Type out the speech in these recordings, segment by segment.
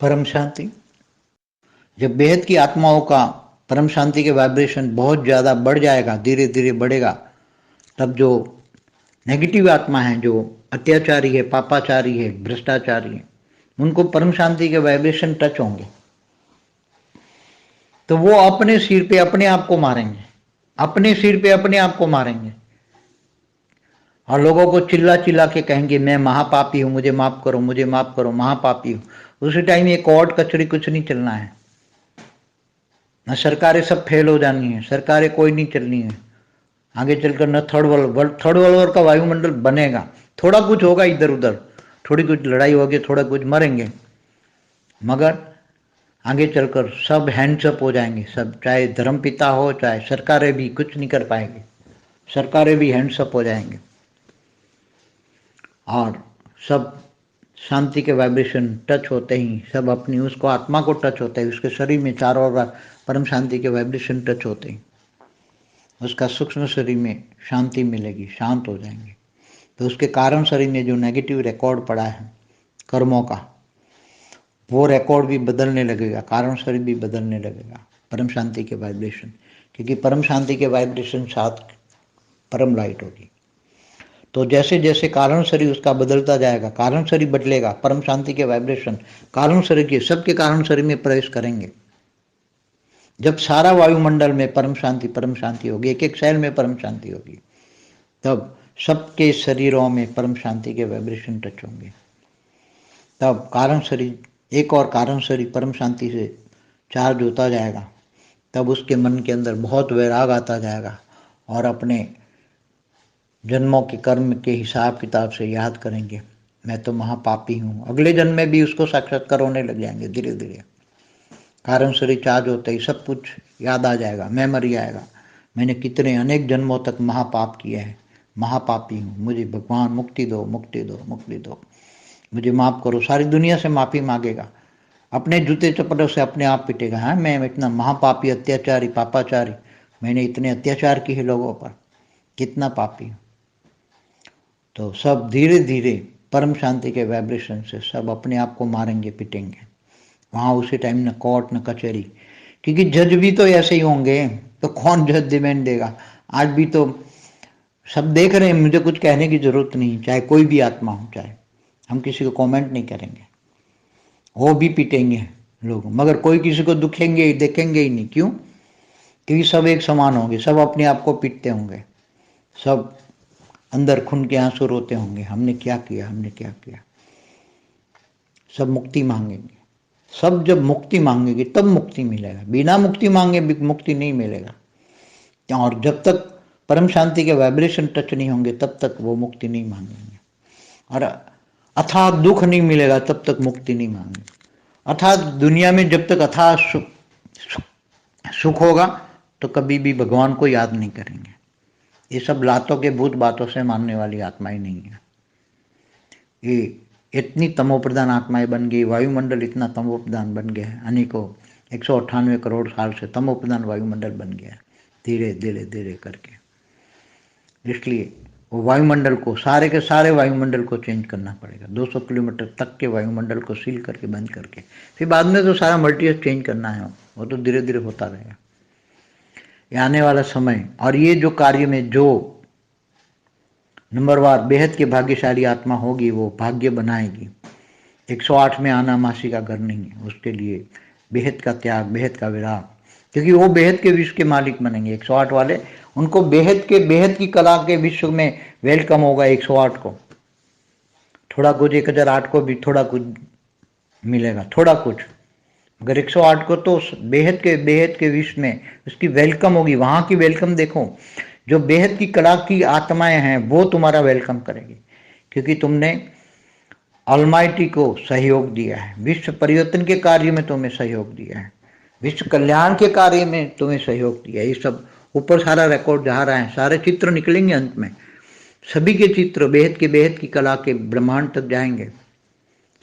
परम शांति। जब बेहद की आत्माओं का परम शांति के वाइब्रेशन बहुत ज़्यादा बढ़ जाएगा, धीरे धीरे बढ़ेगा, तब जो नेगेटिव आत्मा है, जो अत्याचारी है, पापाचारी है, भ्रष्टाचारी है, उनको परम शांति के वाइब्रेशन टच होंगे तो वो अपने सिर पे अपने आप को मारेंगे, अपने सिर पे अपने आप को मारेंगे और लोगों को चिल्ला चिल्ला के कहेंगे मैं महापापी हूं, मुझे माफ करो, मुझे माफ करो, महापापी हूं। उसी टाइम ये कोर्ट कचहरी कुछ नहीं चलना है, न सरकारें सब फेल हो जानी है, सरकारें कोई नहीं चलनी है आगे चलकर, न थर्ड वर्ल्ड वॉर का वायुमंडल बनेगा। थोड़ा कुछ होगा इधर उधर, थोड़ी कुछ लड़ाई होगी, थोड़ा कुछ मरेंगे, मगर आगे चलकर सब हैंड्सअप हो जाएंगे सब, चाहे धर्मपिता हो चाहे सरकारें भी कुछ नहीं कर पाएंगे, सरकारें भी हैंड्सअप हो जाएंगे और सब शांति के वाइब्रेशन टच होते ही, सब अपनी उसको आत्मा को टच होते ही, उसके शरीर में चारों ओर परम शांति के वाइब्रेशन टच होते ही उसका सूक्ष्म शरीर में शांति मिलेगी, शांत हो जाएंगे। तो उसके कारण शरीर में जो नेगेटिव रिकॉर्ड पड़ा है कर्मों का, वो रिकॉर्ड भी बदलने लगेगा, कारण शरीर भी बदलने लगेगा परम शांति के वाइब्रेशन, क्योंकि परम शांति के वाइब्रेशन साथ परम लाइट होगी। तो जैसे जैसे कारण शरीर उसका बदलता जाएगा, कारण शरीर बदलेगा, परम शांति के वाइब्रेशन कारण शरीर के सबके कारण शरीर में प्रवेश करेंगे। जब सारा वायुमंडल में परम शांति होगी, एक एक सेल में परम शांति होगी, तब सबके शरीरों में परम शांति के वाइब्रेशन टच होंगे। तब कारण शरीर, एक और कारण शरीर परम शांति से चार्ज होता जाएगा, तब उसके मन के अंदर बहुत वैराग आता जाएगा और अपने जन्मों के कर्म के हिसाब किताब से याद करेंगे मैं तो महापापी हूँ। अगले जन्म में भी उसको साक्षात्कार होने लग जाएंगे धीरे धीरे। कारण शरीर चार्ज होते ही सब कुछ याद आ जाएगा, मेमोरी आएगा, मैंने कितने अनेक जन्मों तक महापाप किए हैं, महापापी हूँ, मुझे भगवान मुक्ति दो, मुक्ति दो, मुक्ति दो, मुझे माफ़ करो। सारी दुनिया से माफ़ी मांगेगा, अपने जूते चप्पलों से अपने आप पिटेगा, हाँ मैं इतना महापापी, अत्याचारी, पापाचारी, मैंने इतने अत्याचार किए हैं लोगों पर, कितना पापी हूँ। तो सब धीरे धीरे परम शांति के वाइब्रेशन से सब अपने आप को मारेंगे, पिटेंगे वहाँ उसी टाइम, न कोर्ट न कचहरी, क्योंकि जज भी तो ऐसे ही होंगे, तो कौन जज डिमांड देगा। आज भी तो सब देख रहे हैं, मुझे कुछ कहने की जरूरत नहीं, चाहे कोई भी आत्मा हो, चाहे हम किसी को कमेंट नहीं करेंगे, वो भी पिटेंगे लोग, मगर कोई किसी को दुखेंगे देखेंगे ही नहीं। क्यों? क्योंकि सब एक समान होंगे, सब अपने आप को पीटते होंगे, सब अंदर खून के आंसू रोते होंगे, हमने क्या किया, हमने क्या किया। सब मुक्ति मांगेंगे, सब जब मुक्ति मांगेगी तब मुक्ति मिलेगा, बिना मुक्ति मांगे मुक्ति नहीं मिलेगा। और जब तक परम शांति के वाइब्रेशन टच नहीं होंगे तब तक वो मुक्ति नहीं मांगेंगे, और अथाह दुख नहीं मिलेगा तब तक मुक्ति नहीं मांगेंगे। अर्थात दुनिया में जब तक अथाह सुख होगा तो कभी भी भगवान को याद नहीं करेंगे। ये सब लातों के भूत बातों से मानने वाली आत्माएं नहीं है। ये इतनी तमोप्रधान आत्माएं बन गई, वायुमंडल इतना तमोप्रधान बन गया है, अनेकों 198 करोड़ साल से तमोप्रधान वायुमंडल बन गया है, धीरे धीरे धीरे करके। इसलिए वो वायुमंडल को, सारे के सारे वायुमंडल को चेंज करना पड़ेगा, 200 किलोमीटर तक के वायुमंडल को सील करके बंद करके, फिर बाद में तो सारा मल्टीवर्स चेंज करना है, वो तो धीरे धीरे होता रहेगा। ये आने वाला समय, और ये जो कार्य में जो नंबरवार बेहद के भाग्यशाली आत्मा होगी वो भाग्य बनाएगी। 108 में आना मासी का घर नहीं है, उसके लिए बेहद का त्याग, बेहद का विराग, क्योंकि वो बेहद के विश्व के मालिक बनेंगे। 108 वाले, उनको बेहद की कला के विश्व में वेलकम होगा। 108 को थोड़ा कुछ, 1008 को भी थोड़ा कुछ मिलेगा, थोड़ा कुछ, अगर 108 को तो बेहद के विश्व में उसकी वेलकम होगी। वहां की वेलकम देखो, जो बेहद की कला की आत्माएं हैं वो तुम्हारा वेलकम करेगी, क्योंकि तुमने ऑलमाइटी को सहयोग दिया है, विश्व परिवर्तन के कार्य में तुम्हें सहयोग दिया है, विश्व कल्याण के कार्य में तुम्हें सहयोग दिया है। ये सब ऊपर सारा रिकॉर्ड जा रहा है, सारे चित्र निकलेंगे अंत में, सभी के चित्र बेहद की कला के ब्रह्मांड तक जाएंगे।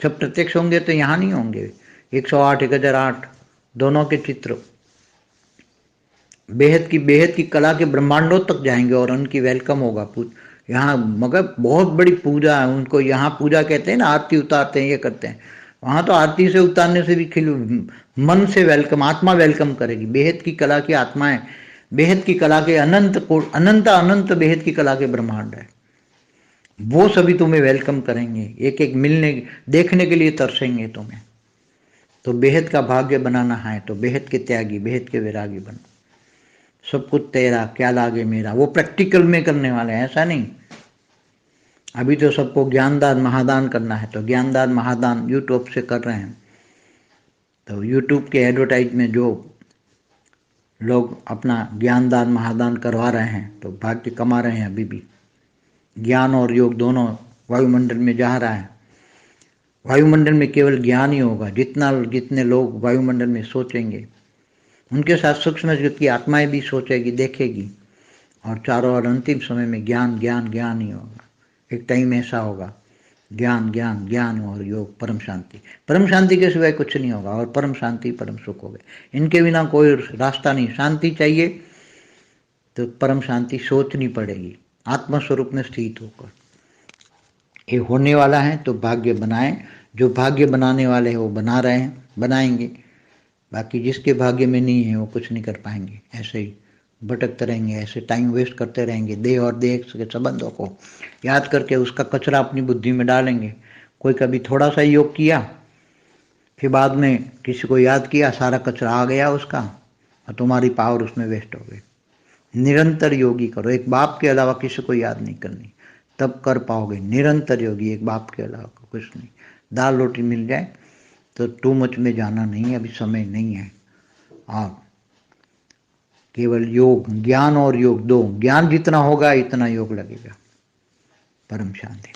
सब प्रत्यक्ष होंगे तो यहाँ नहीं होंगे। 108, 1008 दोनों के चित्र बेहद की कला के ब्रह्मांडों तक जाएंगे और उनकी वेलकम होगा यहाँ। मगर बहुत बड़ी पूजा है उनको, यहाँ पूजा कहते हैं ना, आरती उतारते हैं, ये करते हैं, वहां तो आरती से उतारने से भी मन से वेलकम, आत्मा वेलकम करेगी। बेहद की कला की आत्माएं, बेहद की कला के अनंत अनंत बेहद की कला के ब्रह्मांड है, वो सभी तुम्हें वेलकम करेंगे, एक एक मिलने देखने के लिए तरसेंगे तुम्हें। तो बेहद का भाग्य बनाना है तो बेहद के त्यागी, बेहद के वैरागी बनो। सब कुछ तेरा क्या लागे मेरा, वो प्रैक्टिकल में करने वाले हैं, ऐसा नहीं। अभी तो सबको ज्ञानदान महादान करना है, तो ज्ञानदान महादान यूट्यूब से कर रहे हैं। तो यूट्यूब के एडवर्टाइज में जो लोग अपना ज्ञानदान महादान करवा रहे हैं तो भाग्य कमा रहे हैं। अभी भी ज्ञान और योग दोनों वायुमंडल में जा रहा है। वायुमंडल में केवल ज्ञान ही होगा। जितने लोग वायुमंडल में सोचेंगे, उनके साथ सूक्ष्म जगत की आत्माएं भी सोचेगी, देखेगी, और चारों ओर अंतिम समय में ज्ञान ज्ञान ज्ञान ही होगा। एक टाइम ऐसा होगा, ज्ञान ज्ञान ज्ञान और योग, परम शांति। परम शांति के सिवाय कुछ नहीं होगा, और परम शांति परम सुख हो गए। इनके बिना कोई रास्ता नहीं। शांति चाहिए तो परम शांति सोचनी पड़ेगी, आत्मस्वरूप में स्थित होकर। ये होने वाला है तो भाग्य बनाएं। जो भाग्य बनाने वाले हैं वो बना रहे हैं, बनाएंगे। बाकी जिसके भाग्य में नहीं है वो कुछ नहीं कर पाएंगे। ऐसे ही भटकते रहेंगे, ऐसे टाइम वेस्ट करते रहेंगे। देह और देह के संबंधों को याद करके उसका कचरा अपनी बुद्धि में डालेंगे। कोई कभी थोड़ा सा योग किया, फिर बाद में किसी को याद किया, सारा कचरा आ गया उसका, और तुम्हारी पावर उसमें वेस्ट हो गई। निरंतर योगी करो, एक बाप के अलावा किसी को याद नहीं करनी, तब कर पाओगे। निरंतर योगी, एक बाप के अलावा कुछ नहीं। दाल रोटी मिल जाए तो टू मच में जाना नहीं, अभी समय नहीं है। और केवल योग, ज्ञान और योग दो, ज्ञान जितना होगा इतना योग लगेगा। परम शांति।